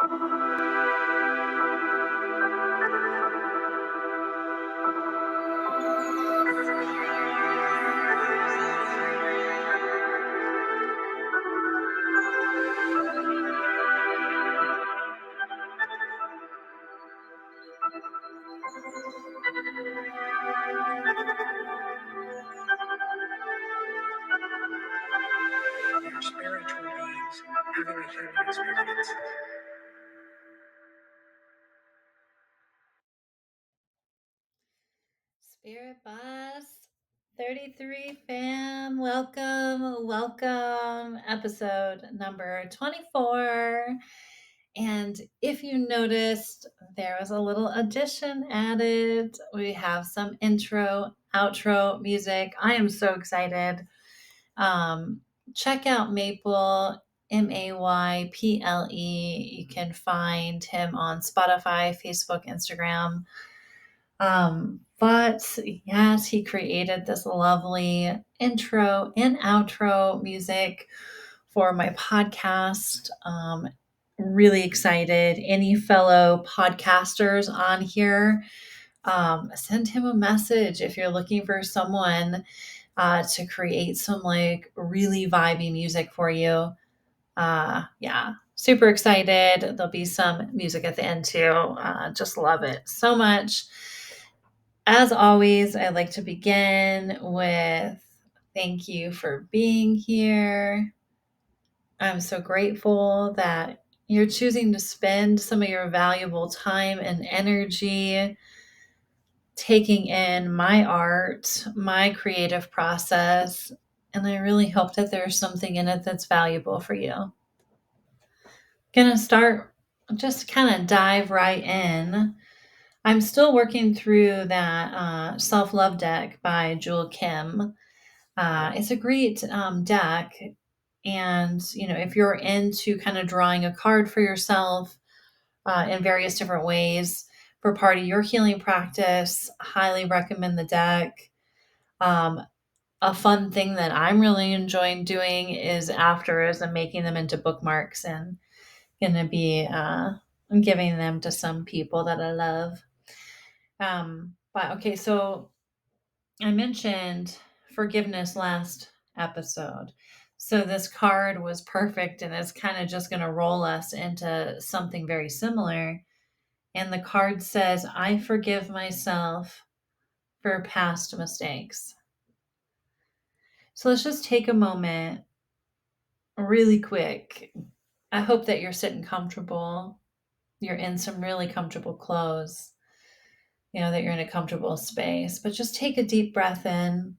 Your spiritual beings having a human experience. Spirit Bus 33 fam, welcome. Episode number 24. And if you noticed, there was a little addition added. We have some intro, outro music. I am so excited. Check out Maple, Mayple. You can find him on Spotify, Facebook, Instagram. But yes, he created this lovely intro and outro music for my podcast. Really excited. Any fellow podcasters on here, send him a message if you're looking for someone to create some like really vibey music for you. Yeah, super excited. There'll be some music at the end too. Just love it so much. As always, I'd like to begin with thank you for being here. I'm so grateful that you're choosing to spend some of your valuable time and energy taking in my art, my creative process, and I really hope that there's something in it that's valuable for you. Gonna start just kind of dive right in. I'm still working through that self love deck by Jewel Kim. It's a great deck. And, if you're into kind of drawing a card for yourself in various different ways for part of your healing practice, highly recommend the deck. A fun thing that I'm really enjoying doing is I'm making them into bookmarks and going to be giving them to some people that I love. But okay, so I mentioned forgiveness last episode. So this card was perfect and it's kind of just going to roll us into something very similar. And the card says, I forgive myself for past mistakes. So let's just take a moment really quick. I hope that you're sitting comfortable. You're in some really comfortable clothes, that you're in a comfortable space. But just take a deep breath in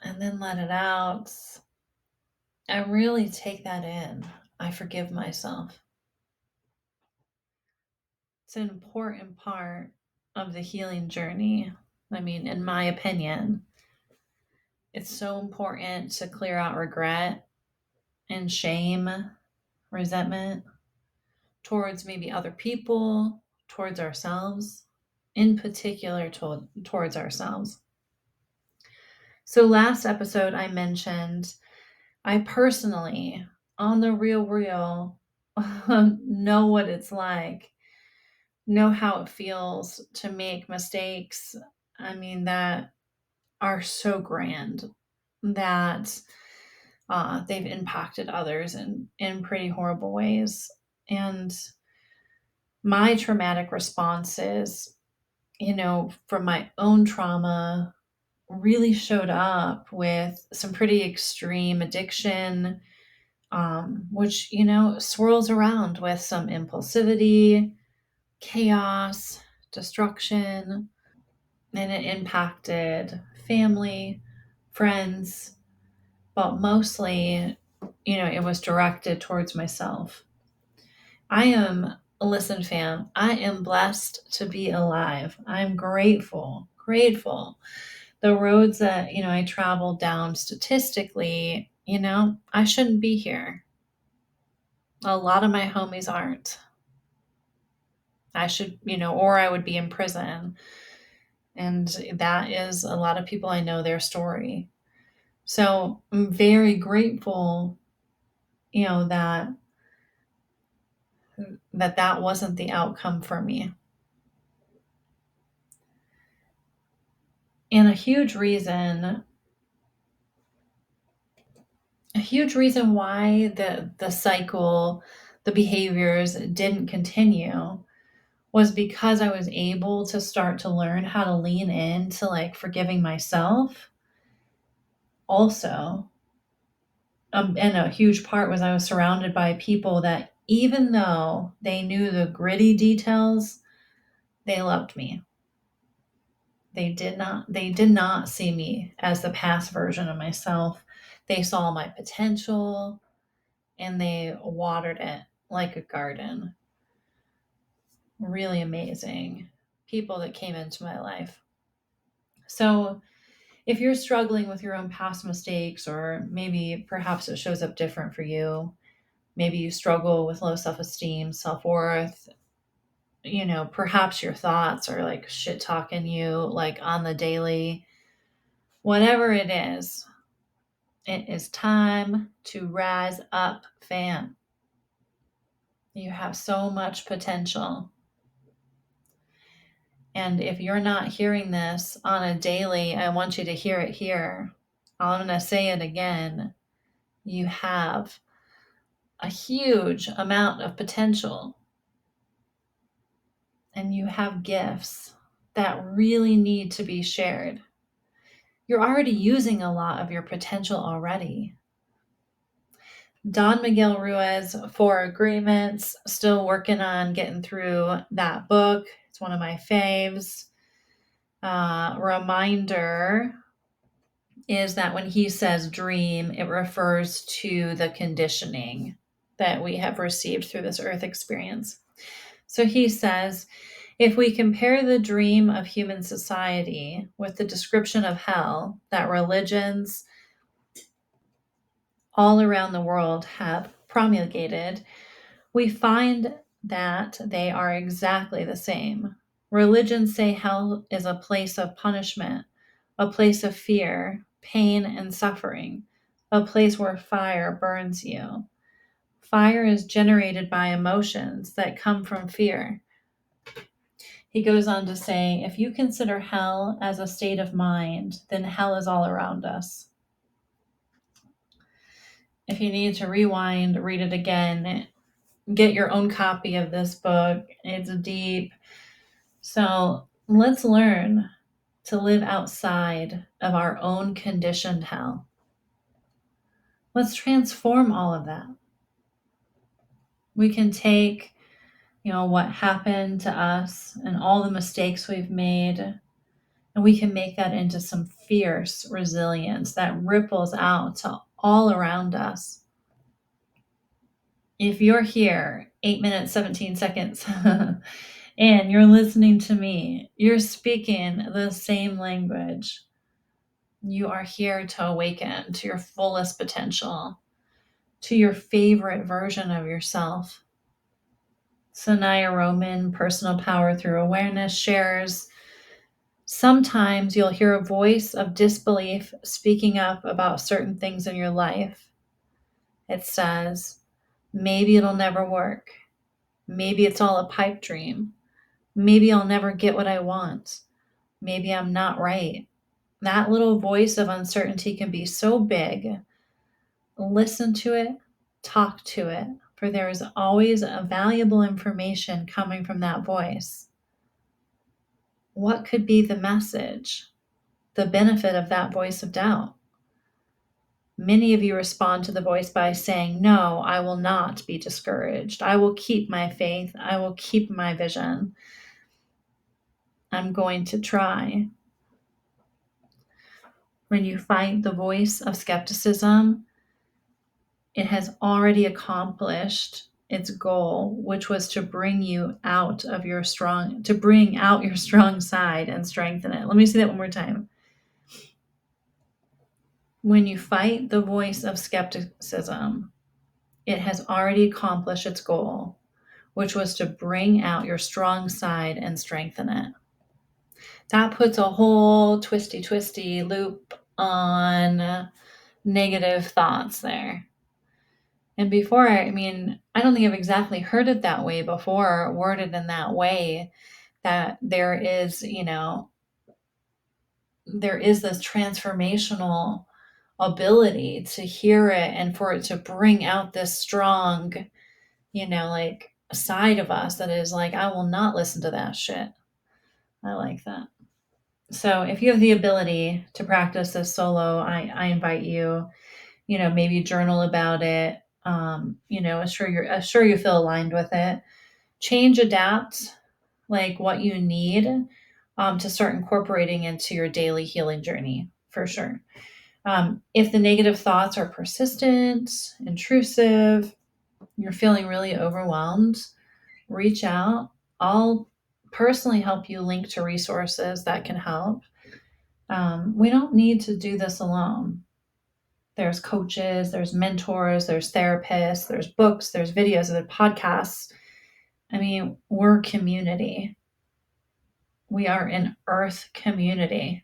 and then let it out. And really take that in. I forgive myself. It's an important part of the healing journey. I mean, in my opinion, it's so important to clear out regret and shame, resentment towards maybe other people, towards ourselves, in particular towards ourselves. So, last episode, I mentioned I personally, on the real, know what it's like, know how it feels to make mistakes. I mean, that are so grand that they've impacted others in pretty horrible ways. And my traumatic responses, from my own trauma, really showed up with some pretty extreme addiction, which, swirls around with some impulsivity, chaos, destruction, and it impacted family, friends, but mostly, it was directed towards myself. Listen, fam, I am blessed to be alive. I'm grateful. The roads that, I traveled down statistically, I shouldn't be here. A lot of my homies aren't. I should, or I would be in prison. And that is a lot of people I know their story. So I'm very grateful, that that wasn't the outcome for me. And a huge reason why the cycle, the behaviors didn't continue was because I was able to start to learn how to lean into like forgiving myself. Also, and a huge part was I was surrounded by people that, even though they knew the gritty details, they loved me. They did not see me as the past version of myself. They saw my potential and they watered it like a garden. Really amazing people that came into my life. So, if you're struggling with your own past mistakes, or maybe perhaps it shows up different for you, maybe you struggle with low self esteem, self worth, perhaps your thoughts are like shit talking you like on the daily, whatever it is time to rise up, fam. You have so much potential. And if you're not hearing this on a daily, I want you to hear it here. I'm going to say it again. You have a huge amount of potential, and you have gifts that really need to be shared. You're already using a lot of your potential already. Don Miguel Ruiz, Four Agreements, still working on getting through that book. It's one of my faves. Reminder is that when he says dream, it refers to the conditioning that we have received through this earth experience. So he says, if we compare the dream of human society with the description of hell that religions all around the world have promulgated, we find that they are exactly the same. Religions say hell is a place of punishment, a place of fear, pain, and suffering, a place where fire burns you. Fire is generated by emotions that come from fear. He goes on to say, if you consider hell as a state of mind, then hell is all around us. If you need to rewind, read it again, get your own copy of this book. It's deep. So let's learn to live outside of our own conditioned hell. Let's transform all of that. We can take, what happened to us and all the mistakes we've made, and we can make that into some fierce resilience that ripples out to all around us. If you're here 8 minutes, 17 seconds, and you're listening to me, you're speaking the same language. You are here to awaken to your fullest potential, to your favorite version of yourself. Sanaya Roman, Personal Power Through Awareness, shares, sometimes you'll hear a voice of disbelief speaking up about certain things in your life. It says, maybe it'll never work. Maybe it's all a pipe dream. Maybe I'll never get what I want. Maybe I'm not right. That little voice of uncertainty can be so big. Listen to it, talk to it, for there is always a valuable information coming from that voice. What could be the message, the benefit of that voice of doubt? Many of you respond to the voice by saying, no, I will not be discouraged. I will keep my faith. I will keep my vision. I'm going to try. When you fight the voice of skepticism, it has already accomplished its goal, which was to bring out your strong side and strengthen it. Let me say that one more time. When you fight the voice of skepticism, it has already accomplished its goal, which was to bring out your strong side and strengthen it. That puts a whole twisty loop on negative thoughts there. And before, I mean, I don't think I've exactly heard it that way before, worded in that way, that there is this transformational ability to hear it and for it to bring out this strong, like side of us that is like, I will not listen to that shit. I like that. So if you have the ability to practice this solo, I invite you, maybe journal about it. Assure you feel aligned with it. Change, adapt, like what you need to start incorporating into your daily healing journey for sure. If the negative thoughts are persistent, intrusive, you're feeling really overwhelmed, reach out. I'll personally help you link to resources that can help. We don't need to do this alone. There's coaches, there's mentors, there's therapists, there's books, there's videos, there's podcasts. I mean, we're community. We are an earth community.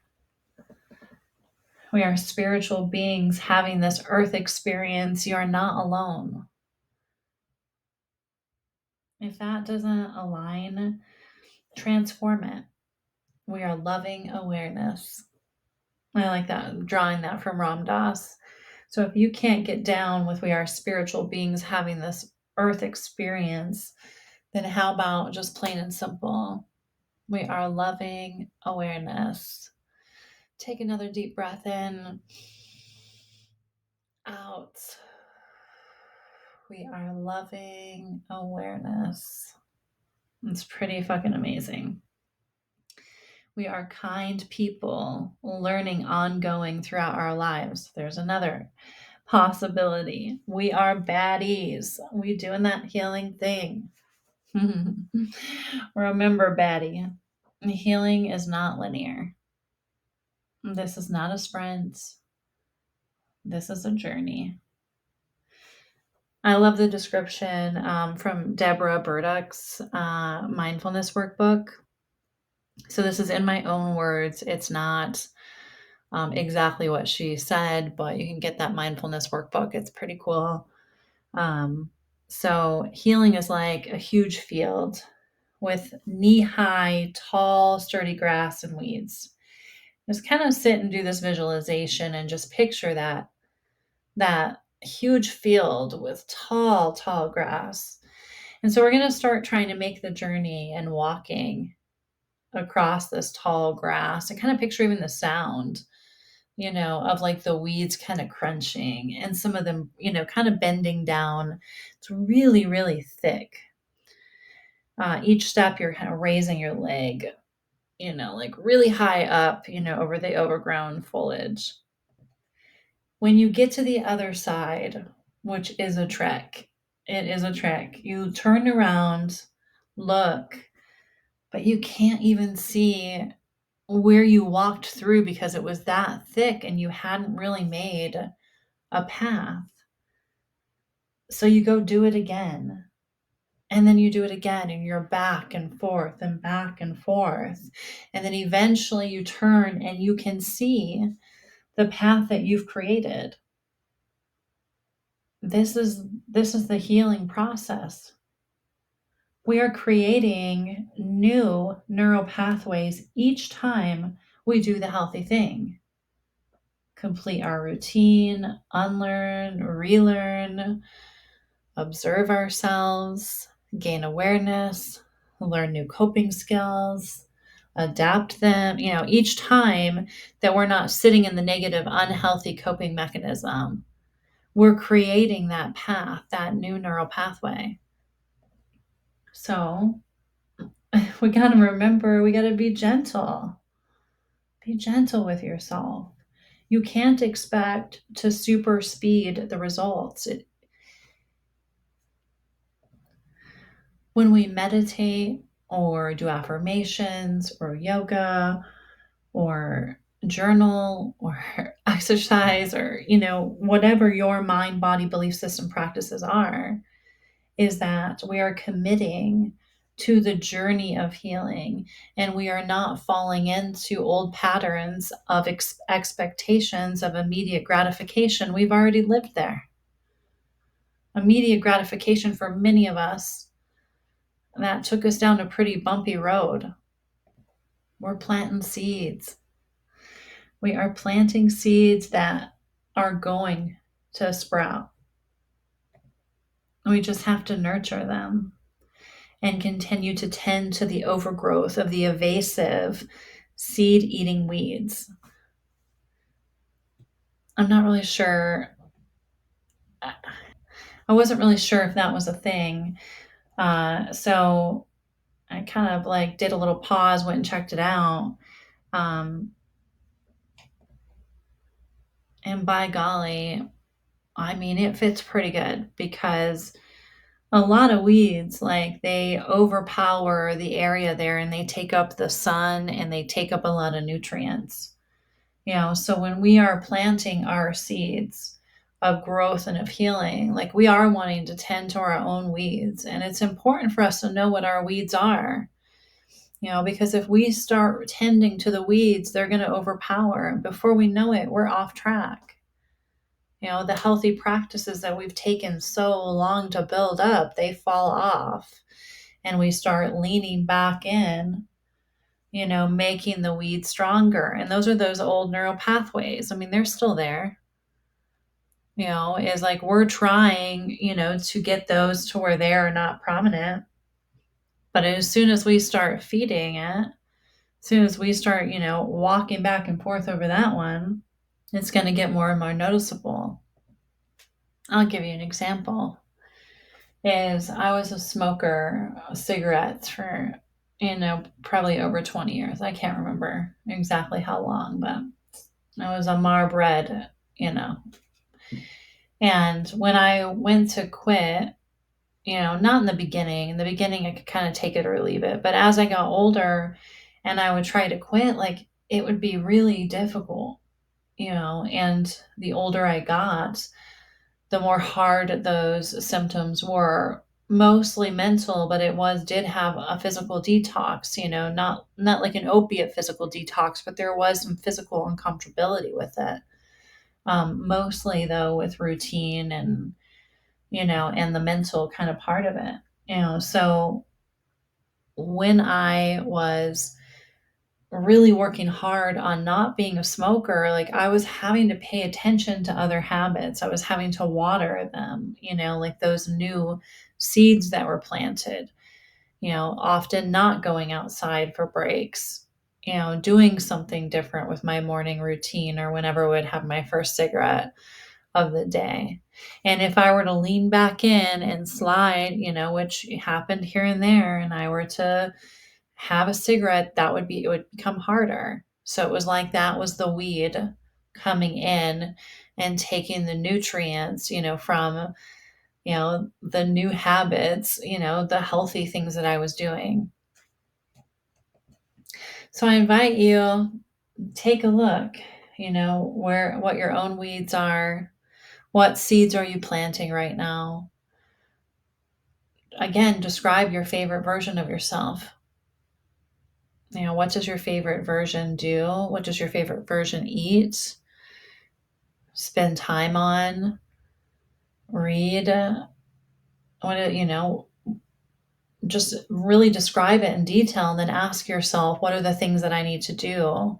We are spiritual beings having this earth experience. You are not alone. If that doesn't align, transform it. We are loving awareness. I like that. I'm drawing that from Ram Dass. So if you can't get down with we are spiritual beings having this earth experience, then how about just plain and simple? We are loving awareness. Take another deep breath in, out. We are loving awareness. It's pretty fucking amazing. We are kind people learning ongoing throughout our lives. There's another possibility. We are baddies. We doing that healing thing. Remember, baddie, healing is not linear. This is not a sprint. This is a journey. I love the description from Deborah Burdock's mindfulness workbook. So this is in my own words. It's not exactly what she said, but you can get that mindfulness workbook. It's pretty cool. So healing is like a huge field with knee-high, tall, sturdy grass and weeds. Just kind of sit and do this visualization and just picture that huge field with tall, tall grass. And so we're going to start trying to make the journey and walking across this tall grass and kind of picture even the sound, of like the weeds kind of crunching and some of them, kind of bending down. It's really, really thick. Each step you're kind of raising your leg, like really high up, over the overgrown foliage. When you get to the other side, which is a trek, it is a trek. You turn around, look, but you can't even see where you walked through because it was that thick and you hadn't really made a path. So you go do it again. And then you do it again and you're back and forth and back and forth. And then eventually you turn and you can see the path that you've created. This is the healing process. We are creating new neural pathways each time we do the healthy thing. Complete our routine, unlearn, relearn, observe ourselves, gain awareness, learn new coping skills, adapt them. Each time that we're not sitting in the negative, unhealthy coping mechanism, we're creating that path, that new neural pathway. So we got to remember, we got to be gentle. Be gentle with yourself. You can't expect to super speed the results. When we meditate or do affirmations or yoga or journal or exercise or, whatever your mind, body, belief system practices are, is that we are committing to the journey of healing and we are not falling into old patterns of expectations of immediate gratification. We've already lived there. immediate gratification for many of us. That took us down a pretty bumpy road. We're planting seeds. We are planting seeds that are going to sprout. We just have to nurture them and continue to tend to the overgrowth of the evasive seed eating weeds. I'm not really sure. I wasn't really sure if that was a thing. So I kind of like did a little pause, went and checked it out. Um, and by golly, I mean, it fits pretty good because a lot of weeds, like they overpower the area there and they take up the sun and they take up a lot of nutrients. So when we are planting our seeds of growth and of healing, like we are wanting to tend to our own weeds. And it's important for us to know what our weeds are, because if we start tending to the weeds, they're going to overpower. Before we know it, we're off track. The healthy practices that we've taken so long to build up, they fall off and we start leaning back in, making the weeds stronger. And those are those old neural pathways. I mean, they're still there. Is like we're trying, to get those to where they are not prominent. But as soon as we start feeding it, as soon as we start, walking back and forth over that one, it's going to get more and more noticeable. I'll give you an example. Is I was a smoker of cigarettes for, probably over 20 years. I can't remember exactly how long, but I was a Marlboro, And when I went to quit, not in the beginning. In the beginning, I could kind of take it or leave it. But as I got older and I would try to quit, like it would be really difficult, and the older I got, the more hard those symptoms were. Mostly mental, but did have a physical detox, not like an opiate physical detox, but there was some physical uncomfortability with it. Mostly though with routine and and the mental kind of part of it. So when I was really working hard on not being a smoker, like I was having to pay attention to other habits. I was having to water them, like those new seeds that were planted, often not going outside for breaks, doing something different with my morning routine or whenever I would have my first cigarette of the day. And if I were to lean back in and slide, which happened here and there, and I were to have a cigarette, it would become harder. So it was like that was the weed coming in and taking the nutrients, from, the new habits, the healthy things that I was doing. So I invite you, take a look, what your own weeds are. What seeds are you planting right now? Again, describe your favorite version of yourself. What does your favorite version do? What does your favorite version eat? Spend time on? Read? Just really describe it in detail and then ask yourself, what are the things that I need to do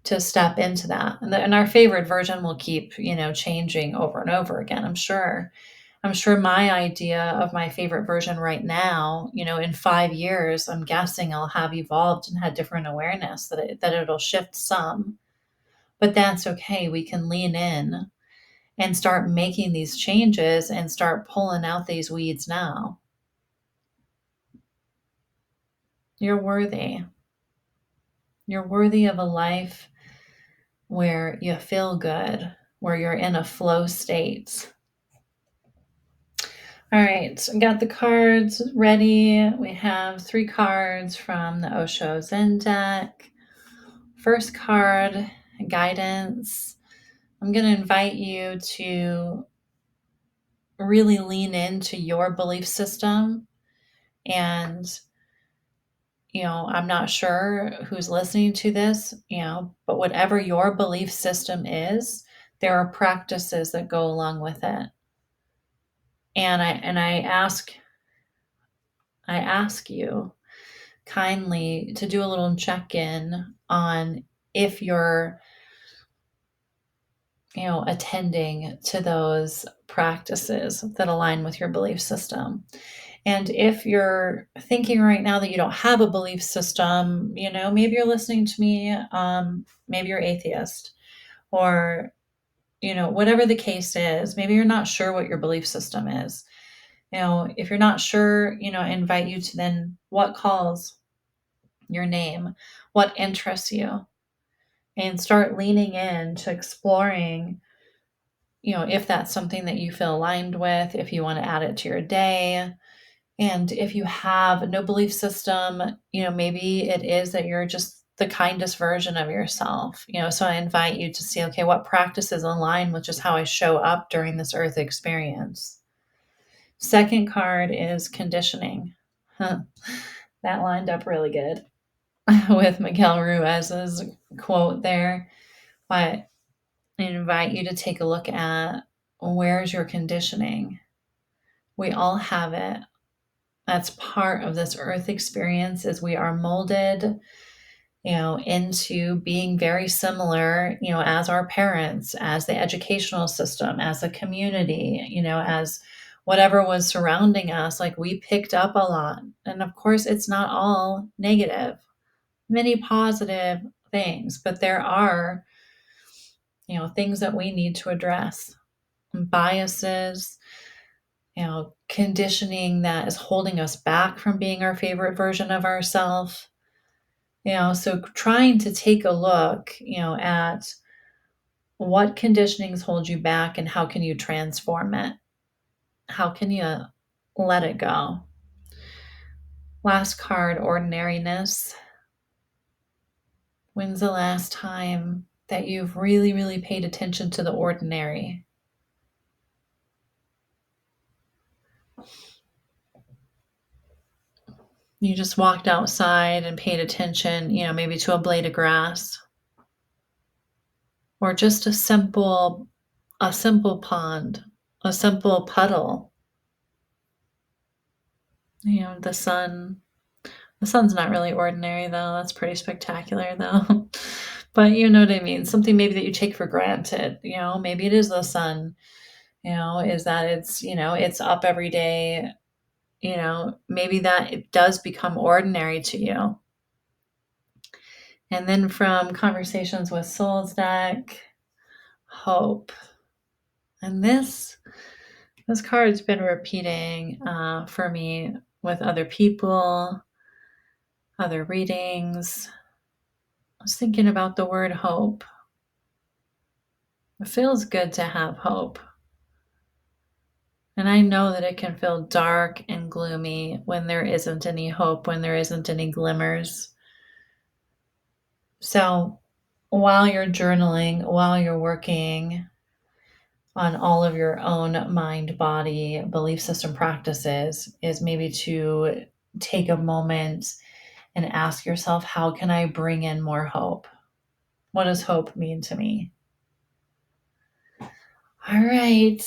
to step into that? And our favorite version will keep, changing over and over again, I'm sure. I'm sure my idea of my favorite version right now, in 5 years, I'm guessing I'll have evolved and had different awareness that it'll shift some. But that's okay. We can lean in and start making these changes and start pulling out these weeds now. You're worthy. You're worthy of a life where you feel good, where you're in a flow state. All right, got the cards ready. We have 3 cards from the Osho Zen deck. First card, guidance. I'm going to invite you to really lean into your belief system. And, I'm not sure who's listening to this, but whatever your belief system is, there are practices that go along with it. And I ask you kindly to do a little check-in on if you're, attending to those practices that align with your belief system. And if you're thinking right now that you don't have a belief system, maybe you're listening to me, maybe you're atheist, or, whatever the case is, maybe you're not sure what your belief system is. If you're not sure, I invite you to then what calls your name, what interests you, and start leaning in to exploring, if that's something that you feel aligned with, if you want to add it to your day. And if you have no belief system, maybe it is that you're just the kindest version of yourself. So I invite you to see, okay, what practices align with just how I show up during this earth experience. Second card is conditioning. Huh. That lined up really good with Miguel Ruiz's quote there. But I invite you to take a look at, where's your conditioning? We all have it. That's part of this earth experience, is we are molded, into being very similar, as our parents, as the educational system, as a community, as whatever was surrounding us. Like, we picked up a lot. And of course, it's not all negative, many positive things, but there are, things that we need to address, biases, conditioning that is holding us back from being our favorite version of ourselves. So trying to take a look, at what conditionings hold you back and how can you transform it? How can you let it go? Last card, ordinariness. When's the last time that you've really, really paid attention to the ordinary? You just walked outside and paid attention, maybe to a blade of grass, or just a simple pond, a simple puddle. The sun. The sun's not really ordinary though. That's pretty spectacular though. But you know what I mean? Something maybe that you take for granted, maybe it is the sun, is that it's up every day, maybe that it does become ordinary to you. And then from Conversations with Souls deck, hope. And this card's been repeating for me with other people, other readings. I was thinking about the word hope. It feels good to have hope. And I know that it can feel dark and gloomy when there isn't any hope, when there isn't any glimmers. So while you're journaling, while you're working on all of your own mind, body, belief system practices, is maybe to take a moment and ask yourself, how can I bring in more hope? What does hope mean to me? All right.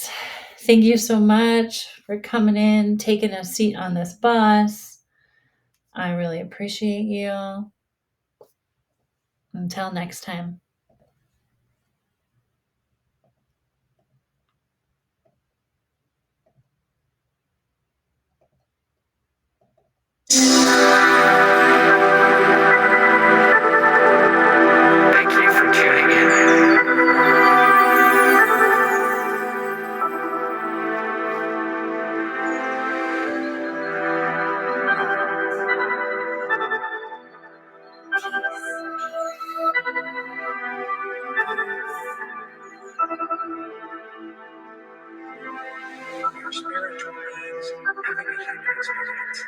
Thank you so much for coming in, taking a seat on this bus. I really appreciate you. Until next time. Thank you for tuning in. Your spiritual beings having a human experience.